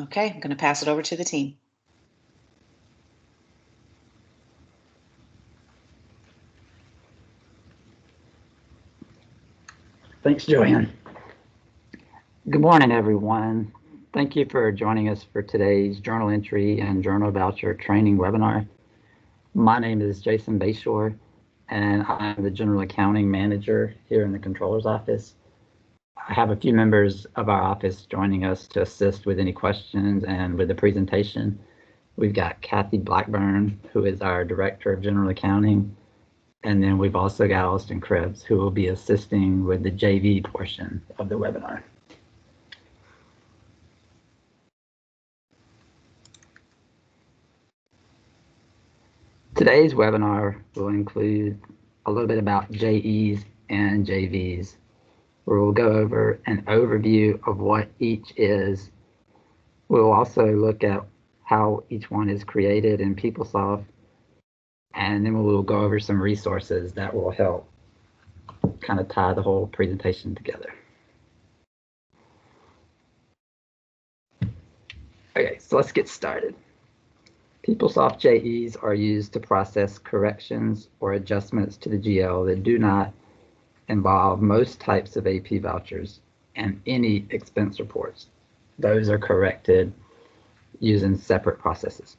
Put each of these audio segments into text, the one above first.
Okay, I'm going to pass it over to the team. Thanks, Joanne. Good morning, everyone. Thank you for joining us for today's journal entry and journal voucher training webinar. My name is Jason Bayshore, and I'm the General Accounting Manager here in the Controller's Office. I have a few members of our office joining us to assist with any questions and with the presentation. We've got Kathy Blackburn, who is our Director of General Accounting, and then we've also got Austin Krebs, who will be assisting with the JV portion of the webinar. Today's webinar will include a little bit about JEs and JVs, where we'll go over an overview of what each is. We'll also look at how each one is created in PeopleSoft, and then we'll go over some resources that will help kind of tie the whole presentation together. Okay, so let's get started. PeopleSoft JEs are used to process corrections or adjustments to the GL that do not involve most types of AP vouchers and any expense reports. Those are corrected using separate processes.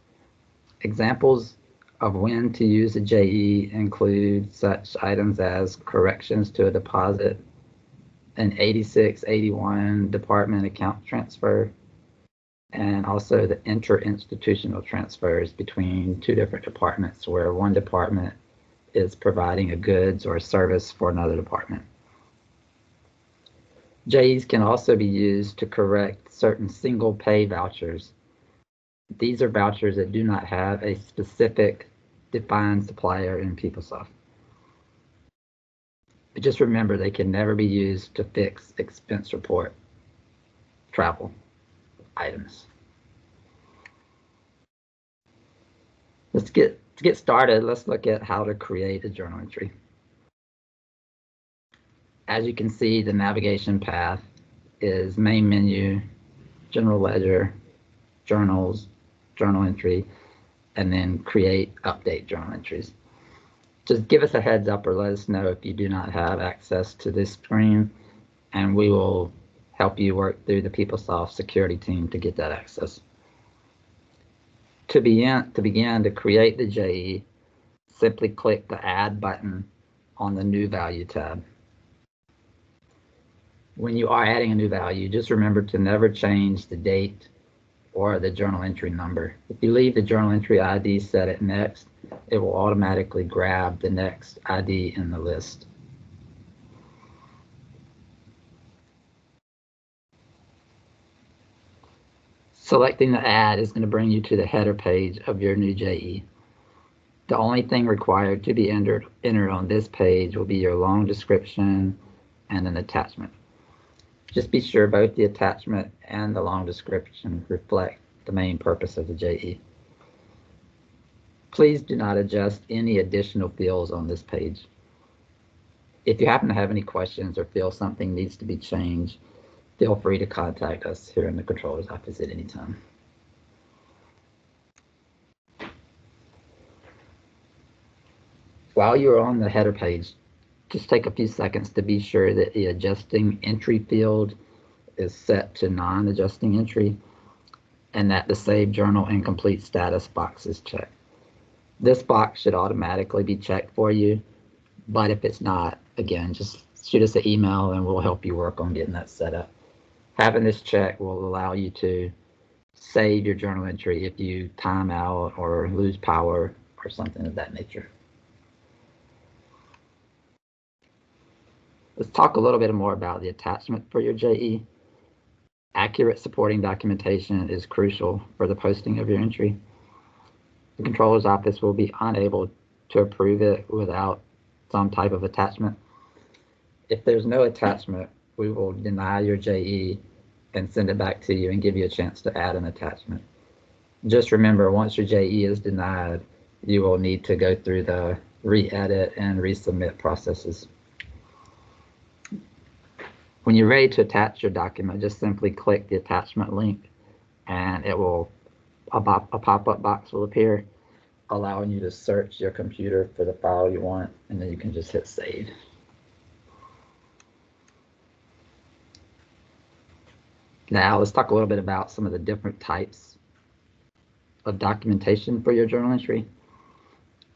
Examples of when to use a JE include such items as corrections to a deposit, an 8681 department account transfer, and also the inter-institutional transfers between two different departments where one department is providing a goods or a service for another department. JEs can also be used to correct certain single pay vouchers. These are vouchers that do not have a specific defined supplier in PeopleSoft. But just remember, they can never be used to fix expense report travel items. To get started, let's look at how to create a journal entry. As you can see, the navigation path is main menu, general ledger, journals, journal entry, and then create update journal entries. Just give us a heads up or let us know if you do not have access to this screen, and we will help you work through the PeopleSoft security team to get that access. To begin to create the JE, simply click the Add button on the New Value tab. When you are adding a new value, just remember to never change the date or the journal entry number. If you leave the journal entry ID set at next, it will automatically grab the next ID in the list. Selecting the add is going to bring you to the header page of your new JE. The only thing required to be entered on this page will be your long description and an attachment. Just be sure both the attachment and the long description reflect the main purpose of the JE. Please do not adjust any additional fields on this page. If you happen to have any questions or feel something needs to be changed, feel free to contact us here in the Controller's Office at any time. While you're on the header page, just take a few seconds to be sure that the adjusting entry field is set to non-adjusting entry and that the Save Journal Incomplete status box is checked. This box should automatically be checked for you, but if it's not, again, just shoot us an email and we'll help you work on getting that set up. Having this check will allow you to save your journal entry if you time out or lose power or something of that nature. Let's talk a little bit more about the attachment for your JE. Accurate supporting documentation is crucial for the posting of your entry. The Controller's Office will be unable to approve it without some type of attachment. If there's no attachment, we will deny your JE and send it back to you and give you a chance to add an attachment. Just remember, once your JE is denied, you will need to go through the re-edit and resubmit processes. When you're ready to attach your document, just simply click the attachment link and a pop-up box will appear, allowing you to search your computer for the file you want, and then you can just hit save. Now let's talk a little bit about some of the different types of documentation for your journal entry.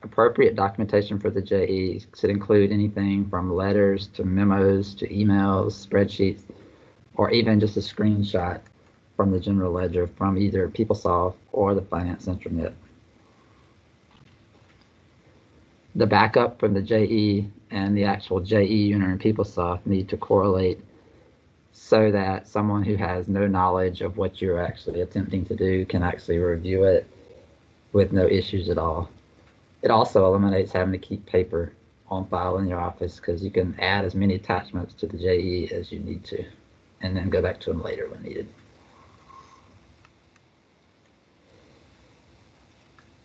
Appropriate documentation for the JE should include anything from letters to memos to emails, spreadsheets, or even just a screenshot from the general ledger from either PeopleSoft or the Finance Intranet. The backup from the JE and the actual JE unit in PeopleSoft need to correlate so that someone who has no knowledge of what you're actually attempting to do can actually review it with no issues at all. It also eliminates having to keep paper on file in your office because you can add as many attachments to the JE as you need to, and then go back to them later when needed.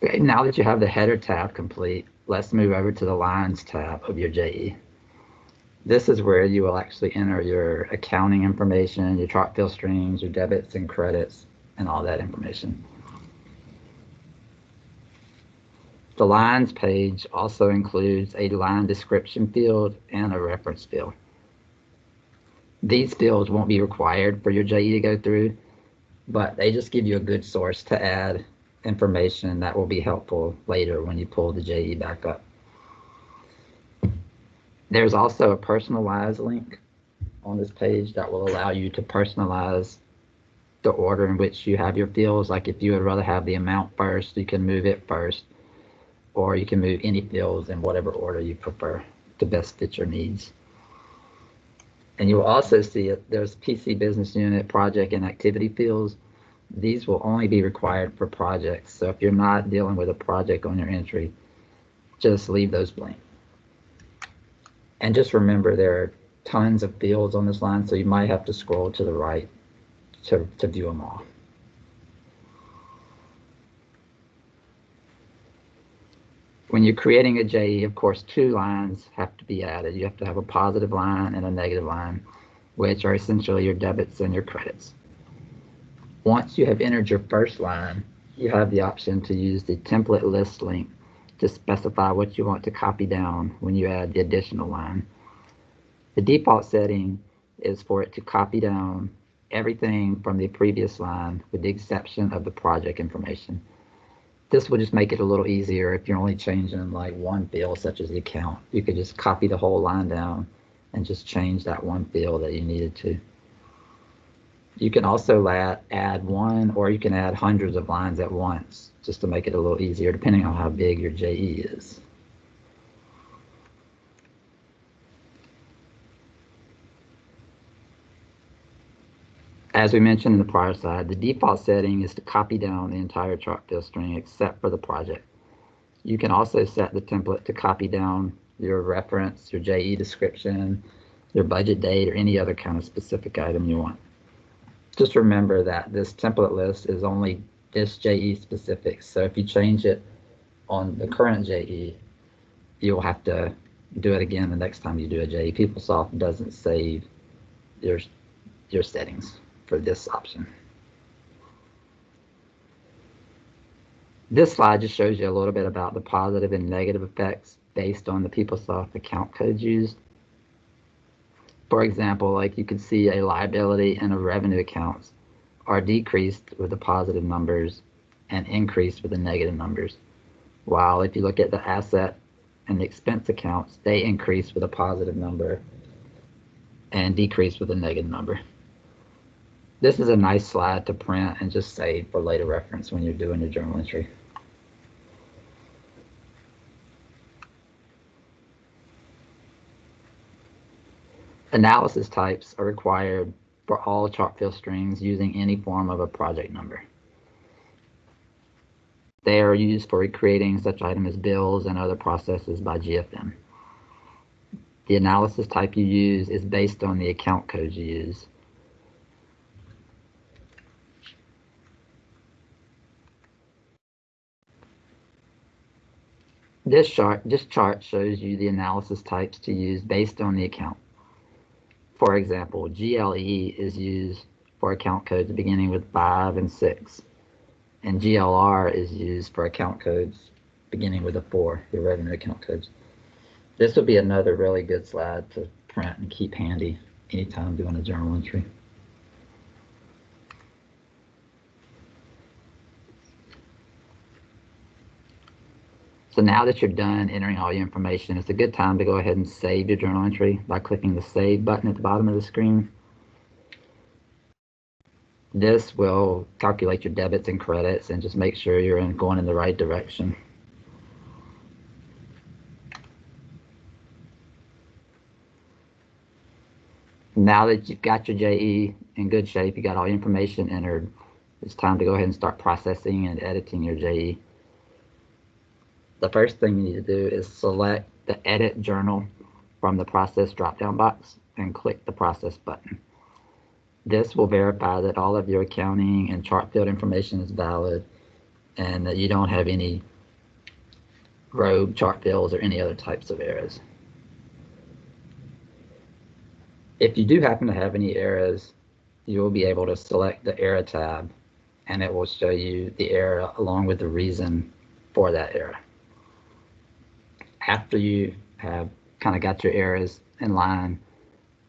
Okay, now that you have the header tab complete, let's move over to the Lines tab of your JE. This is where you will actually enter your accounting information, your chart fill streams, your debits and credits, and all that information. The Lines page also includes a line description field and a reference field. These fields won't be required for your JE to go through, but they just give you a good source to add information that will be helpful later when you pull the JE back up. There's also a personalized link on this page that will allow you to personalize the order in which you have your fields. Like if you would rather have the amount first, you can move it first, or you can move any fields in whatever order you prefer to best fit your needs. And you will also see it, there's PC business unit, project, and activity fields. These will only be required for projects. So if you're not dealing with a project on your entry, just leave those blank. And just remember there are tons of fields on this line, so you might have to scroll to the right to view them all. When you're creating a JE, of course, two lines have to be added. You have to have a positive line and a negative line, which are essentially your debits and your credits. Once you have entered your first line, you have the option to use the template list link to specify what you want to copy down when you add the additional line. The default setting is for it to copy down everything from the previous line with the exception of the project information. This will just make it a little easier if you're only changing like one field, such as the account. You could just copy the whole line down and just change that one field that you needed to. You can also add one, or you can add hundreds of lines at once, just to make it a little easier, depending on how big your JE is. As we mentioned in the prior slide, the default setting is to copy down the entire chart fill string except for the project. You can also set the template to copy down your reference, your JE description, your budget date, or any other kind of specific item you want. Just remember that this template list is only this JE specific. So if you change it on the current JE, you'll have to do it again the next time you do a JE. PeopleSoft doesn't save your settings for this option. This slide just shows you a little bit about the positive and negative effects based on the PeopleSoft account codes used. For example, like you can see a liability and a revenue accounts are decreased with the positive numbers and increased with the negative numbers. While if you look at the asset and the expense accounts, they increase with a positive number and decrease with a negative number. This is a nice slide to print and just save for later reference when you're doing your journal entry. Analysis types are required for all chart fill strings using any form of a project number. They are used for recreating such items as bills and other processes by GFM. The analysis type you use is based on the account codes you use. This chart shows you the analysis types to use based on the account. For example, GLE is used for account codes beginning with 5 and 6. And GLR is used for account codes beginning with a 4, your revenue account codes. This would be another really good slide to print and keep handy anytime doing a journal entry. So now that you're done entering all your information, it's a good time to go ahead and save your journal entry by clicking the Save button at the bottom of the screen. This will calculate your debits and credits and just make sure you're going in the right direction. Now that you've got your JE in good shape, you got all your information entered, it's time to go ahead and start processing and editing your JE. The first thing you need to do is select the Edit Journal from the Process drop-down box and click the Process button. This will verify that all of your accounting and chart field information is valid and that you don't have any rogue chart fields or any other types of errors. If you do happen to have any errors, you will be able to select the Error tab and it will show you the error along with the reason for that error. After you have kind of got your errors in line,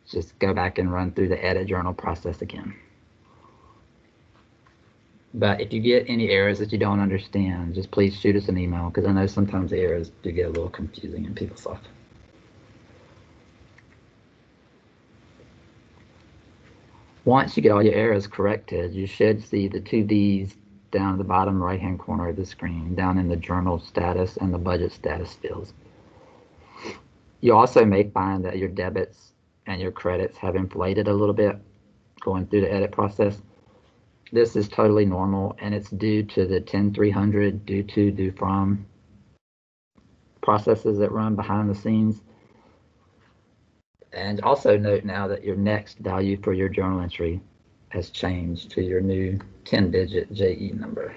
just go back and run through the Edit Journal process again. But if you get any errors that you don't understand, just please shoot us an email, because I know sometimes the errors do get a little confusing in PeopleSoft. Once you get all your errors corrected, you should see the 2 V's down at the bottom right-hand corner of the screen, down in the journal status and the budget status fields. You also may find that your debits and your credits have inflated a little bit going through the edit process. This is totally normal, and it's due to the 10300 due to, due from processes that run behind the scenes. And also note now that your next value for your journal entry has changed to your new 10-digit JE number.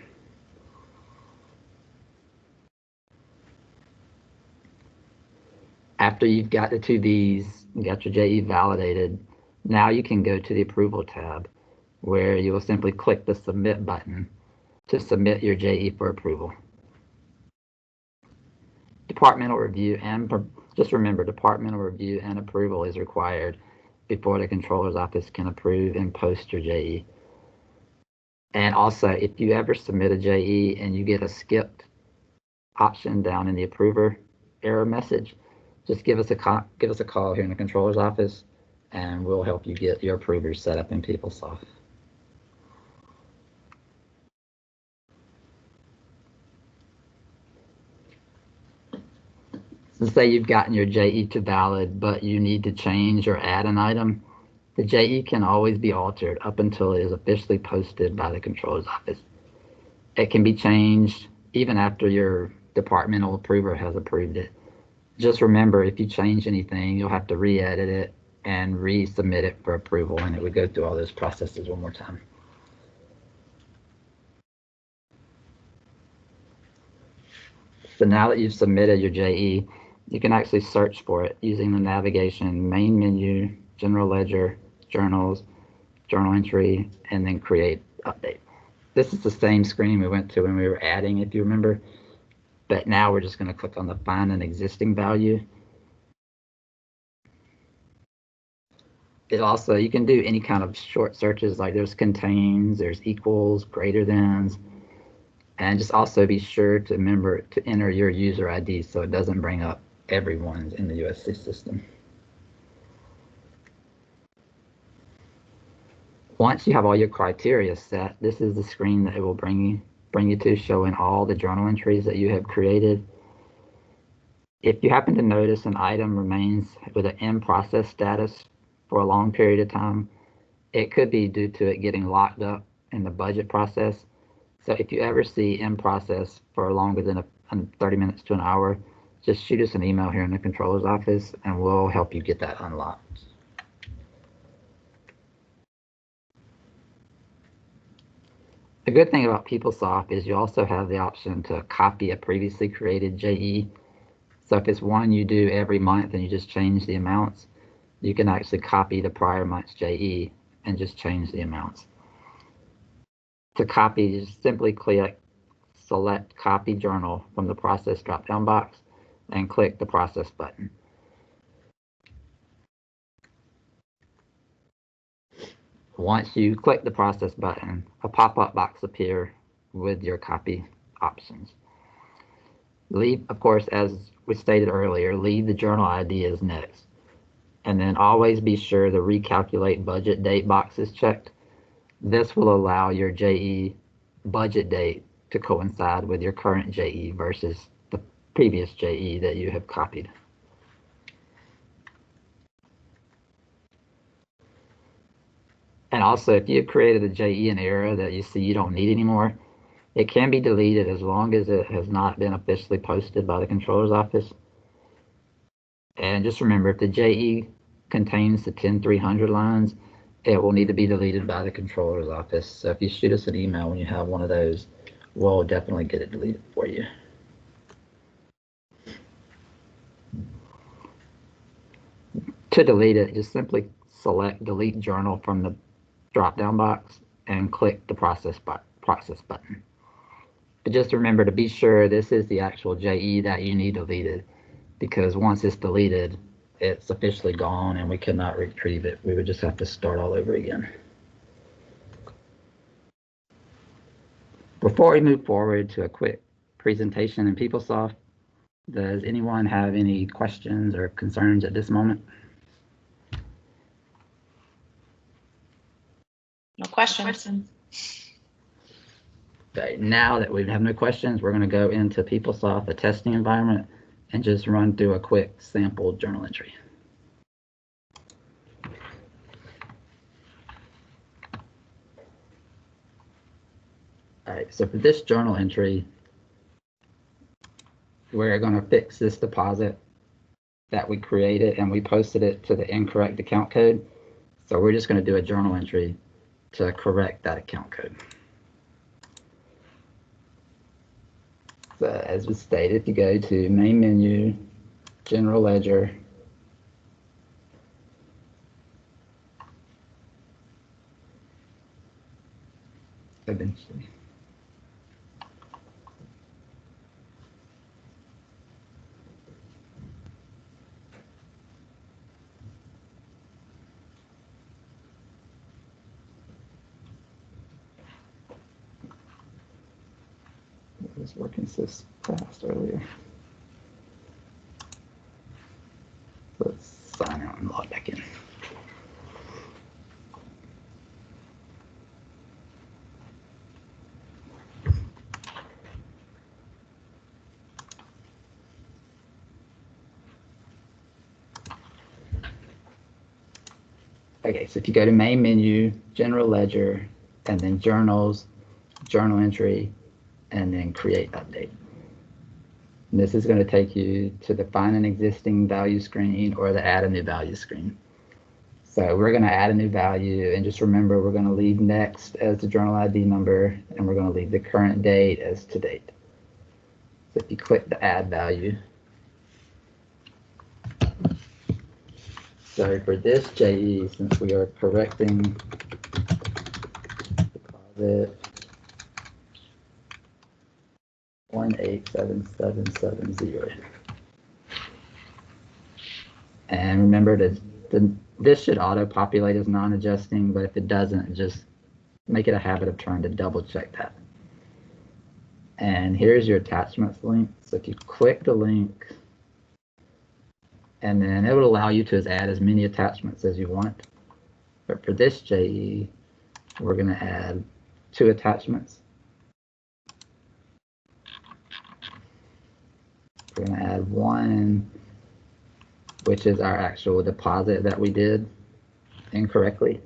After you've got the 2 V's, you got your JE validated, now you can go to the Approval tab, where you will simply click the Submit button to submit your JE for approval. Departmental review and just remember, departmental review and approval is required before the controller's office can approve and post your JE. And also, if you ever submit a JE and you get a skipped option down in the approver error message, just give us a call here in the controller's office, and we'll help you get your approvers set up in PeopleSoft. So say you've gotten your JE to valid, but you need to change or add an item. The JE can always be altered up until it is officially posted by the controller's office. It can be changed even after your departmental approver has approved it. Just remember, if you change anything, you'll have to re-edit it and resubmit it for approval, and it would go through all those processes one more time. So now that you've submitted your JE, you can actually search for it using the navigation main menu, general ledger, journals, journal entry, and then create update. This is the same screen we went to when we were adding, if you remember, but now we're just going to click on the find an existing value. It also, you can do any kind of short searches, like there's contains, there's equals, greater thans, and just also be sure to remember to enter your user ID so it doesn't bring up everyone's in the USC system. Once you have all your criteria set, this is the screen that it will bring you to, showing all the journal entries that you have created. If you happen to notice an item remains with an in process status for a long period of time, it could be due to it getting locked up in the budget process. So if you ever see in process for longer than 30 minutes to an hour, just shoot us an email here in the controller's office and we'll help you get that unlocked. The good thing about PeopleSoft is you also have the option to copy a previously created JE. So if it's one you do every month and you just change the amounts, you can actually copy the prior month's JE and just change the amounts. To copy, just simply select Copy Journal from the Process drop-down box and click the Process button. Once you click the Process button, a pop-up box appears with your copy options. Leave, of course, as we stated earlier, leave the journal ID as next. And then always be sure the Recalculate Budget Date box is checked. This will allow your JE budget date to coincide with your current JE versus the previous JE that you have copied. And also, if you have created a JE in error that you see you don't need anymore, it can be deleted as long as it has not been officially posted by the controller's office. And just remember, if the JE contains the 10,300 lines, it will need to be deleted by the controller's office. So if you shoot us an email when you have one of those, we'll definitely get it deleted for you. To delete it, just simply select Delete Journal from the drop-down box and click the Process button. But just remember to be sure this is the actual JE that you need deleted, because once it's deleted, it's officially gone and we cannot retrieve it. We would just have to start all over again. Before we move forward to a quick presentation in PeopleSoft, does anyone have any questions or concerns at this moment? No questions. Okay, now that we have no questions, we're going to go into PeopleSoft, a testing environment, and just run through a quick sample journal entry. All right, so for this journal entry, we're going to fix this deposit that we created and we posted it to the incorrect account code. So we're just going to do a journal entry to correct that account code. So as was stated, if you go to main menu, general ledger, eventually. It was working so fast earlier. Let's sign out and log back in. Okay, so if you go to main menu, general ledger, and then journals, journal entry, and then create update. And this is going to take you to the find an existing value screen or the add a new value screen. So we're going to add a new value, and just remember we're going to leave next as the journal ID number, and we're going to leave the current date as to date. So if you click the add value, so for this JE, since we are correcting deposit 187770. And remember that this should auto-populate as non-adjusting, but if it doesn't, just make it a habit of trying to double check that. And here's your attachments link. So if you click the link, and then it will allow you to add as many attachments as you want. But for this JE, we're going to add 2 attachments. We're going to add one, which is our actual deposit that we did incorrectly.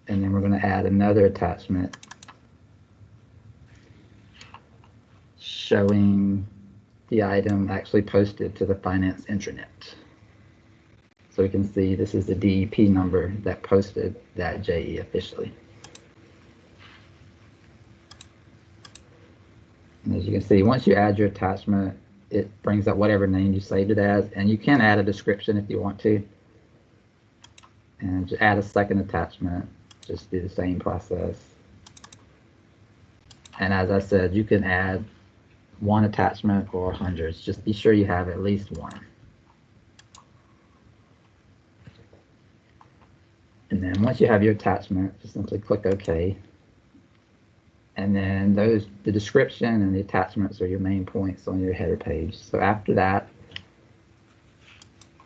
And then we're going to add another attachment showing the item actually posted to the finance intranet. So we can see this is the DEP number that posted that JE officially. And as you can see, once you add your attachment, it brings up whatever name you saved it as, and you can add a description if you want to. And just add a second attachment, just do the same process. And as I said, you can add one attachment or hundreds. Just be sure you have at least one. And then once you have your attachment, just simply click OK. And then the description and the attachments are your main points on your header page. So after that,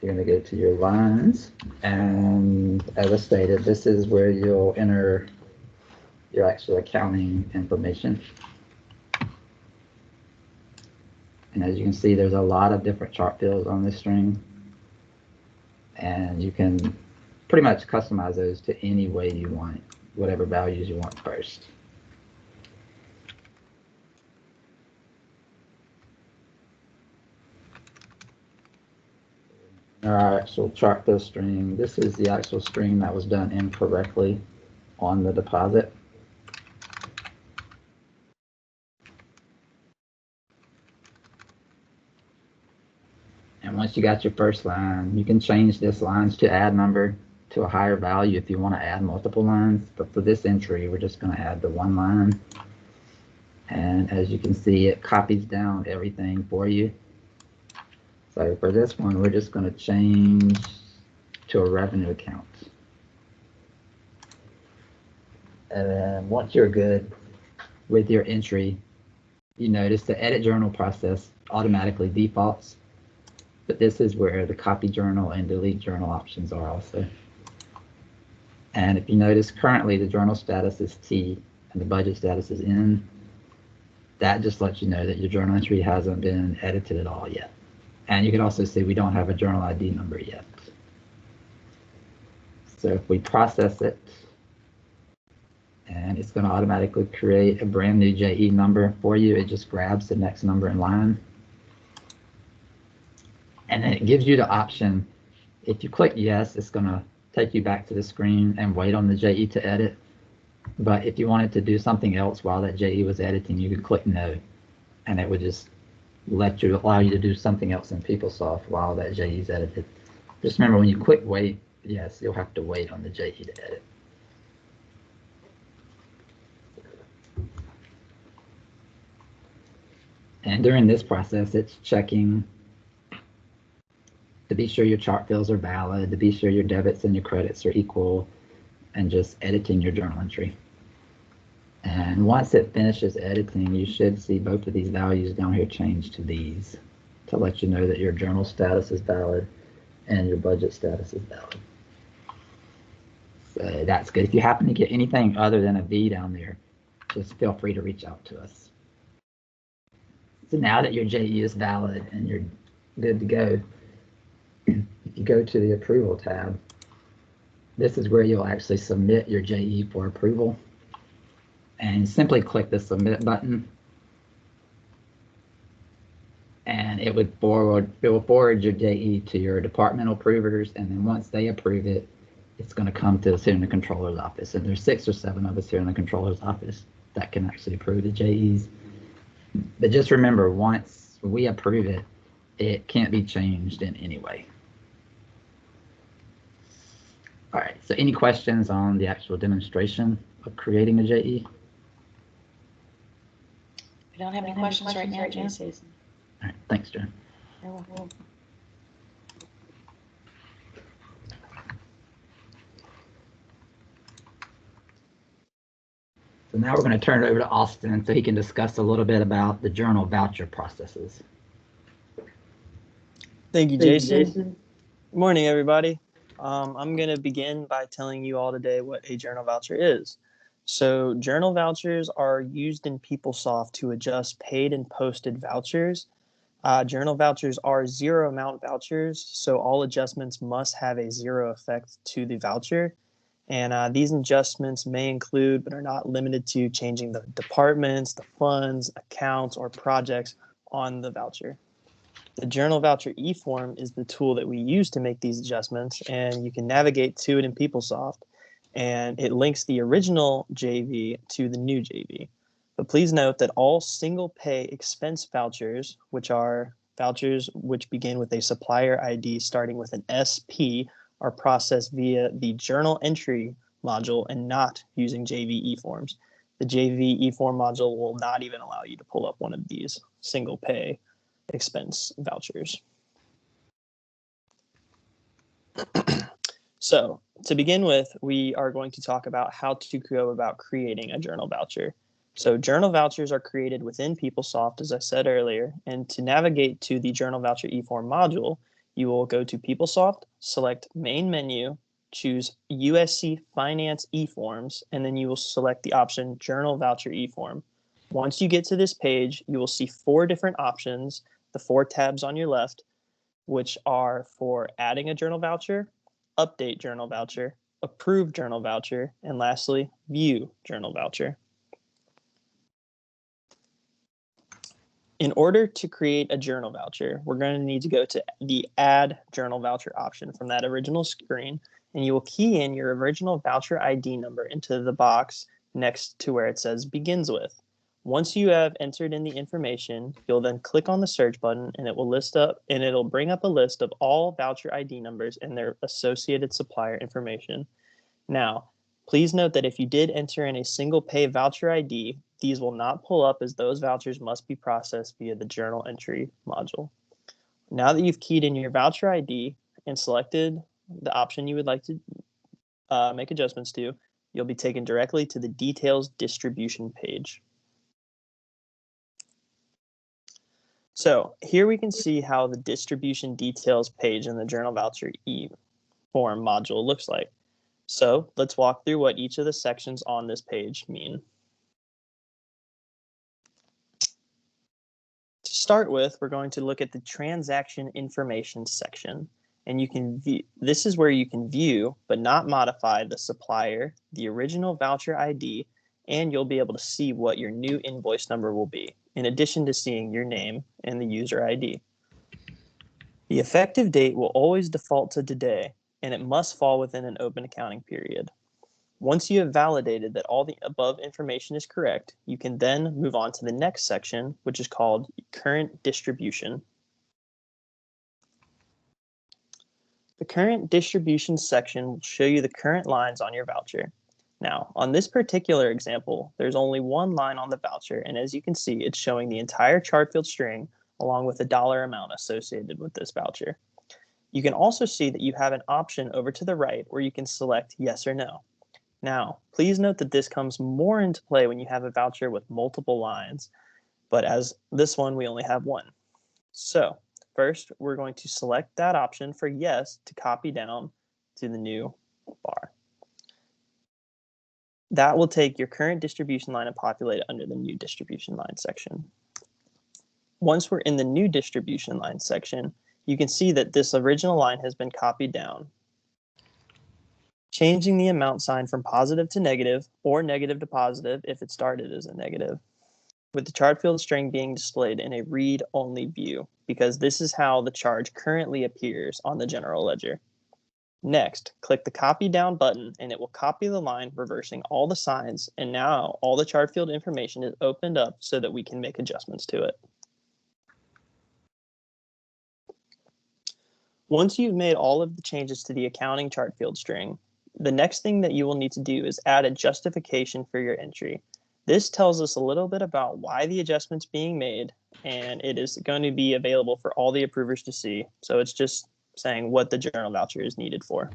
you're going to go to your lines. And as I stated, this is where you'll enter your actual accounting information. And as you can see, there's a lot of different chart fields on this string. And you can pretty much customize those to any way you want, whatever values you want first. Our actual chart fill string, this is the actual string that was done incorrectly on the deposit. And once you got your first line, you can change this lines to add number to a higher value if you want to add multiple lines. But for this entry, we're just going to add the one line. And as you can see, it copies down everything for you. So for this one, we're just going to change to a revenue account. And then once you're good with your entry, you notice the edit journal process automatically defaults. But this is where the copy journal and delete journal options are also. And if you notice, currently the journal status is T and the budget status is N. That just lets you know that your journal entry hasn't been edited at all yet. And you can also see we don't have a journal ID number yet. So if we process it, and it's going to automatically create a brand new JE number for you, it just grabs the next number in line. And then it gives you the option, if you click yes, it's going to take you back to the screen and wait on the JE to edit. But if you wanted to do something else while that JE was editing, you could click no, and it would just allow you to do something else in PeopleSoft while that JE is edited. Just remember, when you click wait, yes, you'll have to wait on the JE to edit. And during this process, it's checking to be sure your chart fills are valid, to be sure your debits and your credits are equal, and just editing your journal entry. And once it finishes editing, you should see both of these values down here change to these to let you know that your journal status is valid and your budget status is valid. So that's good. If you happen to get anything other than a V down there, just feel free to reach out to us. So now that your JE is valid and you're good to go, if you go to the approval tab, this is where you'll actually submit your JE for approval. And simply click the submit button. And it will forward your JE to your departmental approvers, and then once they approve it, it's going to come to us here in the controller's office. And there's 6 or 7 of us here in the controller's office that can actually approve the JEs. But just remember, once we approve it, it can't be changed in any way. All right, so any questions on the actual demonstration of creating a JE? We don't have any questions right now, Jason. All right, thanks, Jen. You're welcome. So now we're going to turn it over to Austin so he can discuss a little bit about the journal voucher processes. Thank you, Jason. Good morning, everybody. I'm going to begin by telling you all today what a journal voucher is. So journal vouchers are used in PeopleSoft to adjust paid and posted vouchers. Journal vouchers are zero amount vouchers, so all adjustments must have a zero effect to the voucher. And these adjustments may include, but are not limited to, changing the departments, the funds, accounts, or projects on the voucher. The journal voucher eForm is the tool that we use to make these adjustments, and you can navigate to it in PeopleSoft, and it links the original JV to the new JV. But please note that all single pay expense vouchers, which are Vouchers which begin with a supplier ID starting with an SP are processed via the journal entry module and not using JV eForms. The JV eForm module will not even allow you to pull up one of these single pay expense vouchers. So to begin with, we are going to talk about how to go about creating a journal voucher. So journal vouchers are created within PeopleSoft, as I said earlier, and to navigate to the journal voucher eForm module, you will go to PeopleSoft, select main menu, choose USC Finance eForms, and then you will select the option Journal Voucher eForm. Once you get to this page, you will see 4 different options, the 4 tabs on your left, which are for adding a journal voucher, update journal voucher, approve journal voucher, and lastly, view journal voucher. In order to create a journal voucher, we're going to need to go to the Add Journal Voucher option from that original screen, and you will key in your original voucher ID number into the box next to where it says Begins With. Once you have entered in the information, you'll then click on the search button and it will it'll bring up a list of all voucher ID numbers and their associated supplier information. Now, please note that if you did enter in a single pay voucher ID, these will not pull up as those vouchers must be processed via the journal entry module. Now that you've keyed in your voucher ID and selected the option you would like to make adjustments to, you'll be taken directly to the details distribution page. So here we can see how the distribution details page in the journal voucher eForm module looks like. So let's walk through what each of the sections on this page mean. To start with, we're going to look at the transaction information section. And you can view, this is where you can view, but not modify the supplier, the original voucher ID, and you'll be able to see what your new invoice number will be, in addition to seeing your name and the user ID. The effective date will always default to today, and it must fall within an open accounting period. Once you have validated that all the above information is correct, you can then move on to the next section, which is called Current Distribution. The Current Distribution section will show you the current lines on your voucher. Now, on this particular example, there's only one line on the voucher, and as you can see, it's showing the entire chart field string along with the dollar amount associated with this voucher. You can also see that you have an option over to the right where you can select yes or no. Now, please note that this comes more into play when you have a voucher with multiple lines, but as this one, we only have one. So first, we're going to select that option for yes to copy down to the new bar. That will take your current distribution line and populate it under the new distribution line section. Once we're in the new distribution line section, you can see that this original line has been copied down, changing the amount sign from positive to negative or negative to positive if it started as a negative, with the chart field string being displayed in a read-only view, because this is how the charge currently appears on the general ledger. Next, click the Copy Down button, and it will copy the line, reversing all the signs, and now all the chart field information is opened up so that we can make adjustments to it. Once you've made all of the changes to the accounting chart field string, the next thing that you will need to do is add a justification for your entry. This tells us a little bit about why the adjustment's being made, and it is going to be available for all the approvers to see. So it's just saying what the journal voucher is needed for.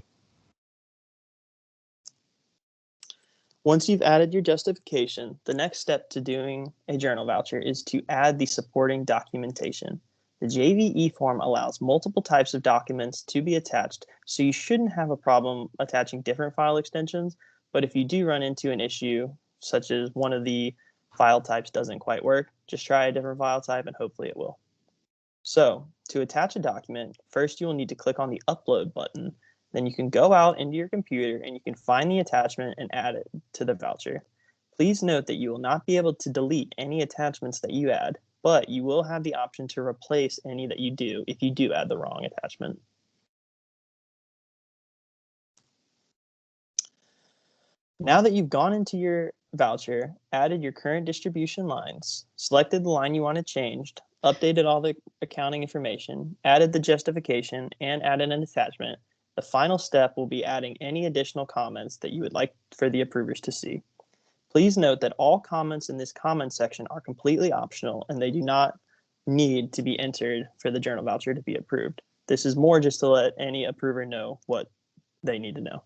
Once you've added your justification, the next step to doing a journal voucher is to add the supporting documentation. The JV eForm allows multiple types of documents to be attached, so you shouldn't have a problem attaching different file extensions, but if you do run into an issue, such as one of the file types doesn't quite work, just try a different file type and hopefully it will. So, to attach a document, first you will need to click on the Upload button. Then you can go out into your computer and you can find the attachment and add it to the voucher. Please note that you will not be able to delete any attachments that you add, but you will have the option to replace any that you do if you do add the wrong attachment. Now that you've gone into your voucher, added your current distribution lines, selected the line you want to change, updated all the accounting information, added the justification, and added an attachment, the final step will be adding any additional comments that you would like for the approvers to see. Please note that all comments in this comment section are completely optional and they do not need to be entered for the journal voucher to be approved. This is more just to let any approver know what they need to know.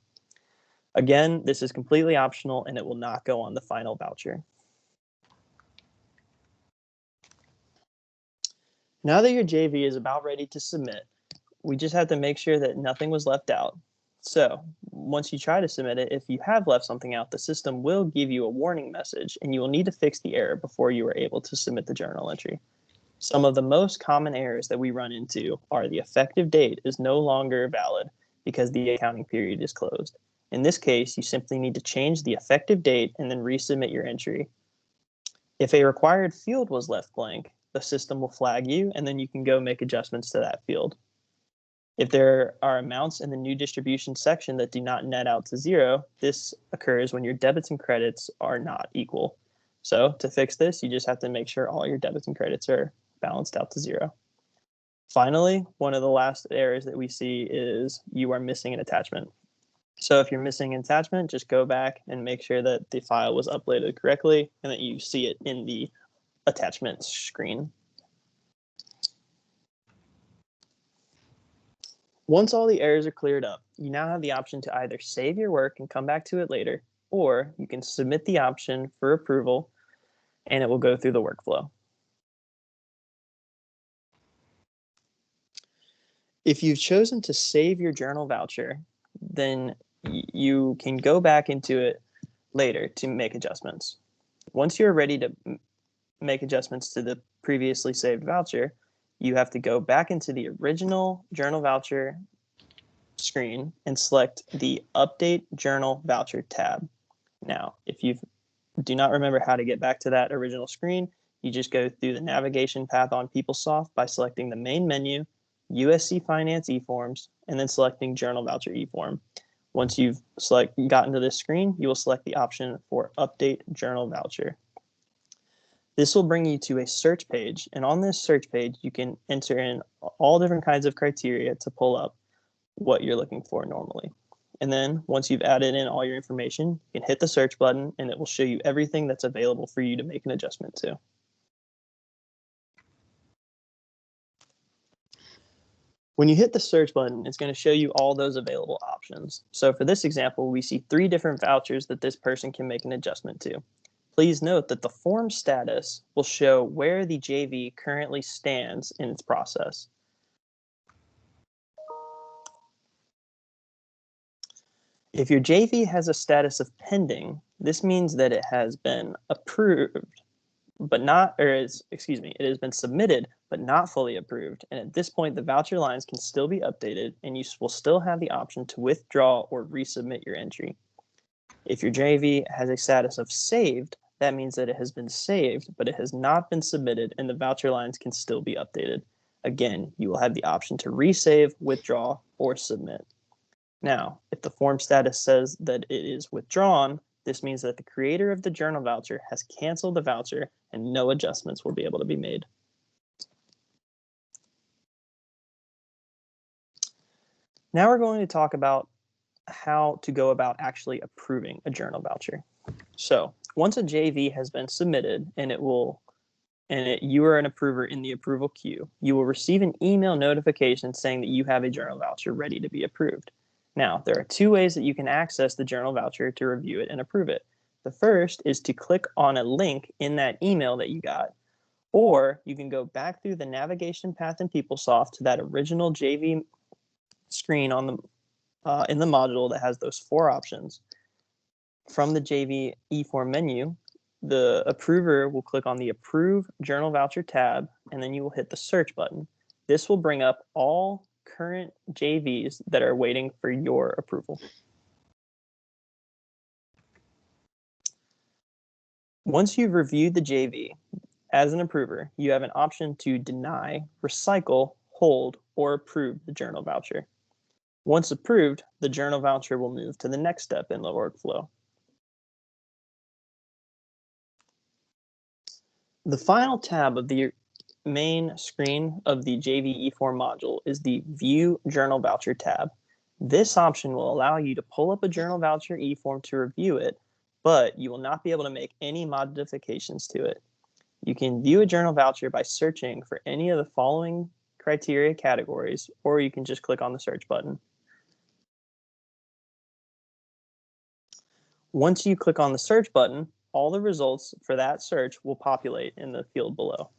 Again, this is completely optional and it will not go on the final voucher. Now that your JV is about ready to submit, we just have to make sure that nothing was left out. So once you try to submit it, if you have left something out, the system will give you a warning message and you will need to fix the error before you are able to submit the journal entry. Some of the most common errors that we run into are the effective date is no longer valid because the accounting period is closed. In this case, you simply need to change the effective date and then resubmit your entry. If a required field was left blank, the system will flag you and then you can go make adjustments to that field. If there are amounts in the new distribution section that do not net out to zero, this occurs when your debits and credits are not equal. So to fix this, you just have to make sure all your debits and credits are balanced out to zero. Finally, one of the last errors that we see is you are missing an attachment. So if you're missing an attachment, just go back and make sure that the file was uploaded correctly and that you see it in the attachment screen. Once all the errors are cleared up, you now have the option to either save your work and come back to it later, or you can submit the option for approval and it will go through the workflow. If you've chosen to save your journal voucher, then you can go back into it later to make adjustments. Once you're ready to make adjustments to the previously saved voucher, you have to go back into the original journal voucher screen and select the Update Journal Voucher tab. Now, if you do not remember how to get back to that original screen, you just go through the navigation path on PeopleSoft by selecting the main menu, USC Finance eForms, and then selecting Journal Voucher eForm. Once you've gotten to this screen, you will select the option for Update Journal Voucher. This will bring you to a search page, and on this search page, you can enter in all different kinds of criteria to pull up what you're looking for normally. And then once you've added in all your information, you can hit the search button and it will show you everything that's available for you to make an adjustment to. When you hit the search button, it's going to show you all those available options. So for this example, we see 3 different vouchers that this person can make an adjustment to. Please note that the form status will show where the JV currently stands in its process. If your JV has a status of pending, this means that it has been approved, but not, or is, excuse me, it has been submitted, but not fully approved. And at this point, the voucher lines can still be updated and you will still have the option to withdraw or resubmit your entry. If your JV has a status of saved, that means that it has been saved, but it has not been submitted and the voucher lines can still be updated. Again, you will have the option to resave, withdraw, or submit. Now, if the form status says that it is withdrawn, this means that the creator of the journal voucher has canceled the voucher and no adjustments will be able to be made. Now we're going to talk about how to go about actually approving a journal voucher. So once a JV has been submitted and you are an approver in the approval queue, you will receive an email notification saying that you have a journal voucher ready to be approved. Now, there are 2 ways that you can access the journal voucher to review it and approve it. The first is to click on a link in that email that you got, or you can go back through the navigation path in PeopleSoft to that original JV screen on the in the module that has those 4 options. From the JV eForm menu, the approver will click on the Approve Journal Voucher tab, and then you will hit the search button. This will bring up all current JVs that are waiting for your approval. Once you've reviewed the JV, as an approver, you have an option to deny, recycle, hold, or approve the journal voucher. Once approved, the journal voucher will move to the next step in the workflow. The final tab of the main screen of the JV eForm module is the View Journal Voucher tab. This option will allow you to pull up a journal voucher eForm to review it, but you will not be able to make any modifications to it. You can view a journal voucher by searching for any of the following criteria categories, or you can just click on the search button. Once you click on the search button, all the results for that search will populate in the field below.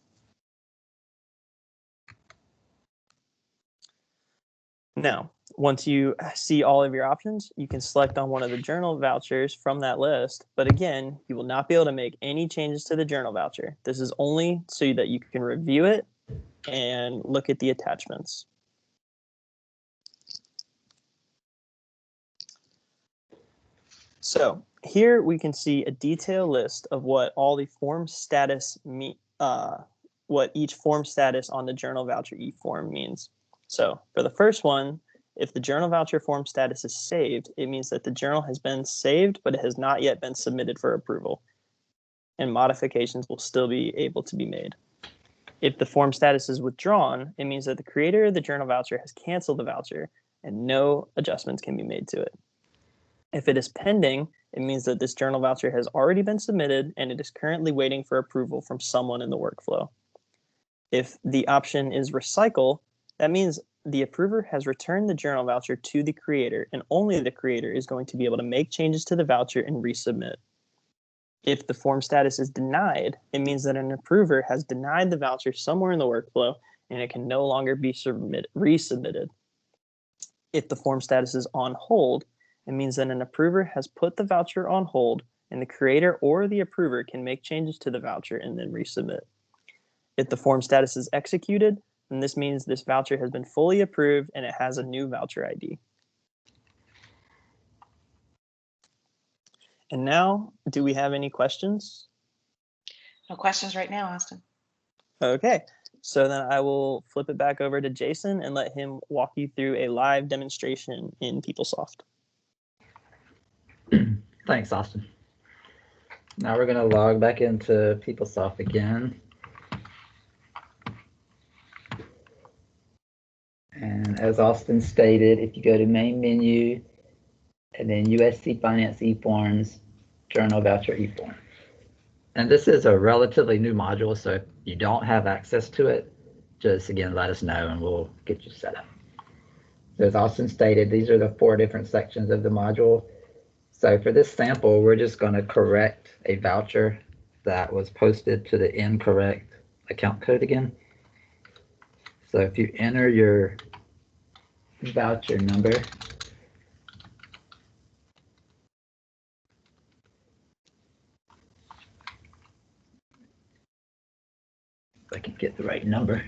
Now, once you see all of your options, you can select on one of the journal vouchers from that list, but again, you will not be able to make any changes to the journal voucher. This is only so that you can review it and look at the attachments. So here we can see a detailed list of what all the form status what each form status on the journal voucher eForm means. So for the first one, if the journal voucher form status is saved, it means that the journal has been saved, but it has not yet been submitted for approval, and modifications will still be able to be made. If the form status is withdrawn, it means that the creator of the journal voucher has canceled the voucher and no adjustments can be made to it. If it is pending, it means that this journal voucher has already been submitted and it is currently waiting for approval from someone in the workflow. If the option is recycle, that means the approver has returned the journal voucher to the creator, and only the creator is going to be able to make changes to the voucher and resubmit. If the form status is denied, it means that an approver has denied the voucher somewhere in the workflow and it can no longer be resubmitted. If the form status is on hold, it means that an approver has put the voucher on hold and the creator or the approver can make changes to the voucher and then resubmit. If the form status is executed, then this means this voucher has been fully approved and it has a new voucher ID. And now, do we have any questions? No questions right now, Austin. Okay, so then I will flip it back over to Jason and let him walk you through a live demonstration in PeopleSoft. Thanks, Austin. Now we're going to log back into PeopleSoft again. And as Austin stated, if you go to main menu and then USC Finance eForms, Journal Voucher eForm. And this is a relatively new module, so if you don't have access to it, just again, let us know and we'll get you set up. So as Austin stated, these are the 4 different sections of the module. So for this sample, we're just going to correct a voucher that was posted to the incorrect account code again. So if you enter your voucher number, if I can get the right number.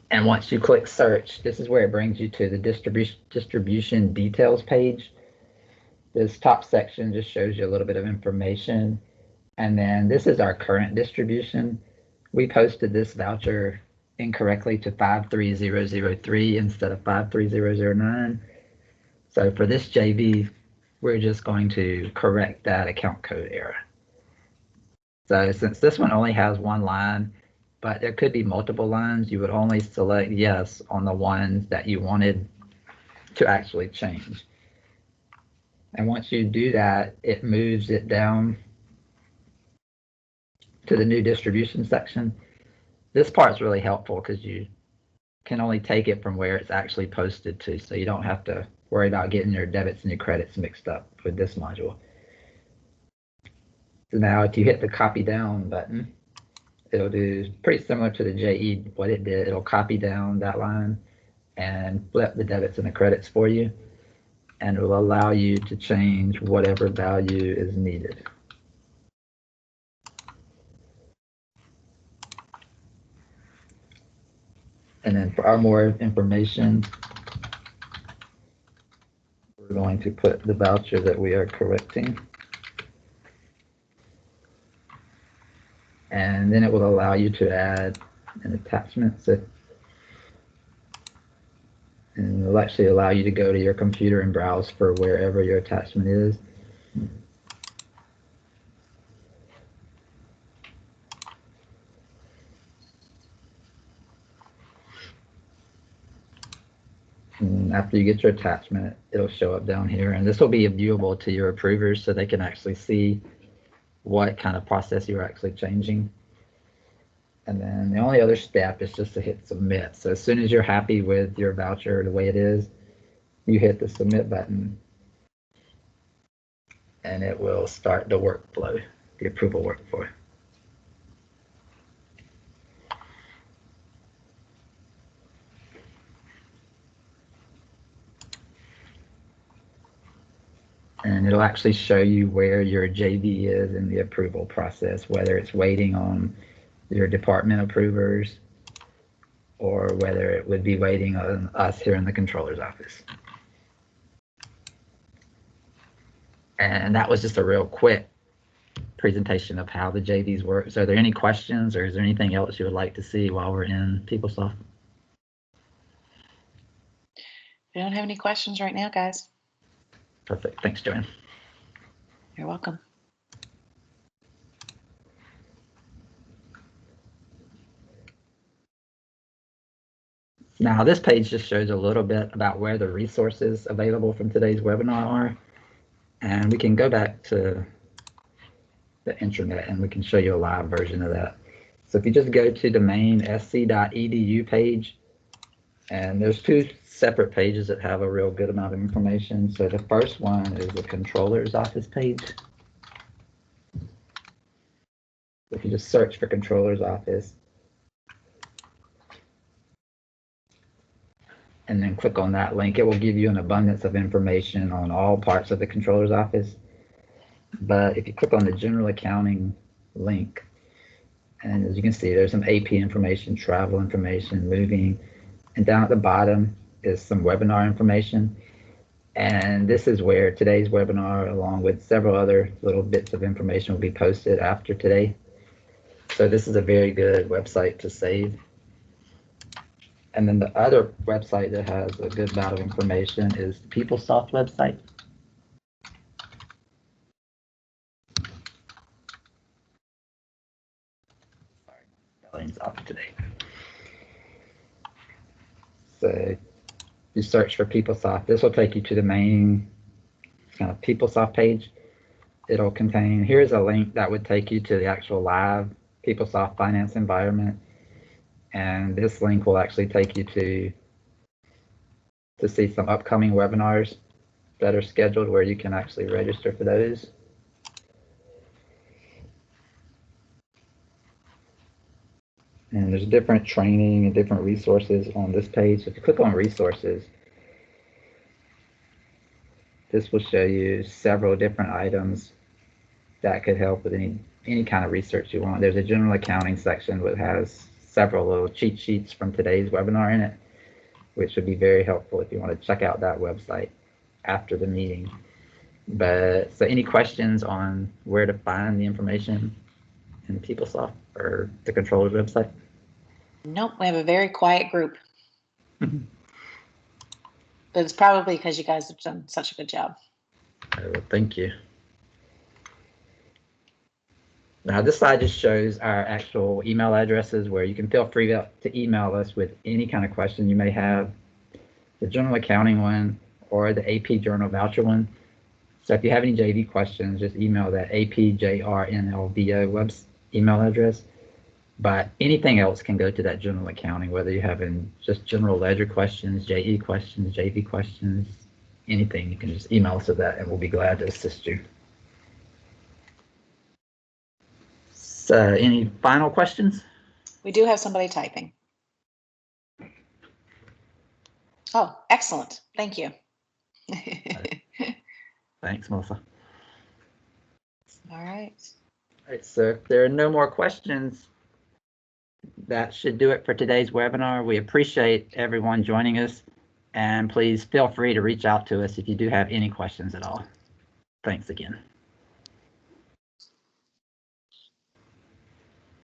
And once you click search, this is where it brings you to the distribution details page. This top section just shows you a little bit of information. And then this is our current distribution. We posted this voucher incorrectly to 53003 instead of 53009. So for this JV, we're just going to correct that account code error. So since this one only has 1 line, but there could be multiple lines, you would only select yes on the ones that you wanted to actually change. And once you do that, it moves it down to the new distribution section. This part's really helpful because you can only take it from where it's actually posted to, so you don't have to worry about getting your debits and your credits mixed up with this module. So now if you hit the copy down button, it'll do pretty similar to the JE, what it did. It'll copy down that line and flip the debits and the credits for you, and it will allow you to change whatever value is needed. And then for our more information, we're going to put the voucher that we are correcting. And then it will allow you to add an attachment. So, and it'll actually allow you to go to your computer and browse for wherever your attachment is. And after you get your attachment, it'll show up down here, and this will be viewable to your approvers so they can actually see what kind of process you're actually changing. And then the only other step is just to hit submit. So as soon as you're happy with your voucher the way it is, you hit the submit button and it will start the workflow, the approval workflow. And it'll actually show you where your JV is in the approval process, whether it's waiting on your department approvers or whether it would be waiting on us here in the controller's office. And that was just a real quick presentation of how the JVs work. So are there any questions, or is there anything else you would like to see while we're in PeopleSoft? We don't have any questions right now, guys. Perfect. Thanks, Joanne. You're welcome. Now, this page just shows a little bit about where the resources available from today's webinar are. And we can go back to the intranet and we can show you a live version of that. So if you just go to the main sc.edu page, and there's two separate pages that have a real good amount of information. So the first one is the controller's office page. If you just search for controller's office and then click on that link, it will give you an abundance of information on all parts of the controller's office. But if you click on the general accounting link, and as you can see, there's some AP information, travel information, moving, and down at the bottom is some webinar information. And this is where today's webinar, along with several other little bits of information, will be posted after today. So this is a very good website to save. And then the other website that has a good amount of information is the PeopleSoft website. Sorry, spelling's off today. So you search for PeopleSoft. This will take you to the main kind of PeopleSoft page. It'll contain, here's a link that would take you to the actual live PeopleSoft finance environment. And this link will actually take you to see some upcoming webinars that are scheduled where you can actually register for those. And there's different training and different resources on this page. So if you click on resources, this will show you several different items that could help with any kind of research you want. There's a general accounting section that has several little cheat sheets from today's webinar in it, which would be very helpful if you want to check out that website after the meeting. But so any questions on where to find the information in PeopleSoft or the controller's website? Nope, we have a very quiet group. But it's probably because you guys have done such a good job. Well, thank you. Now this slide just shows our actual email addresses where you can feel free to email us with any kind of question you may have. The general accounting one or the AP journal voucher one. So if you have any JV questions, just email that apjrnlvo email address. But anything else can go to that general accounting, whether you're having just general ledger questions, JE questions, JV questions, anything, you can just email us with that and we'll be glad to assist you. So any final questions? We do have somebody typing. Oh, excellent. Thank you. Thanks, Melissa. All right. All right, so if there are no more questions, that should do it for today's webinar. We appreciate everyone joining us, and please feel free to reach out to us if you do have any questions at all. Thanks again.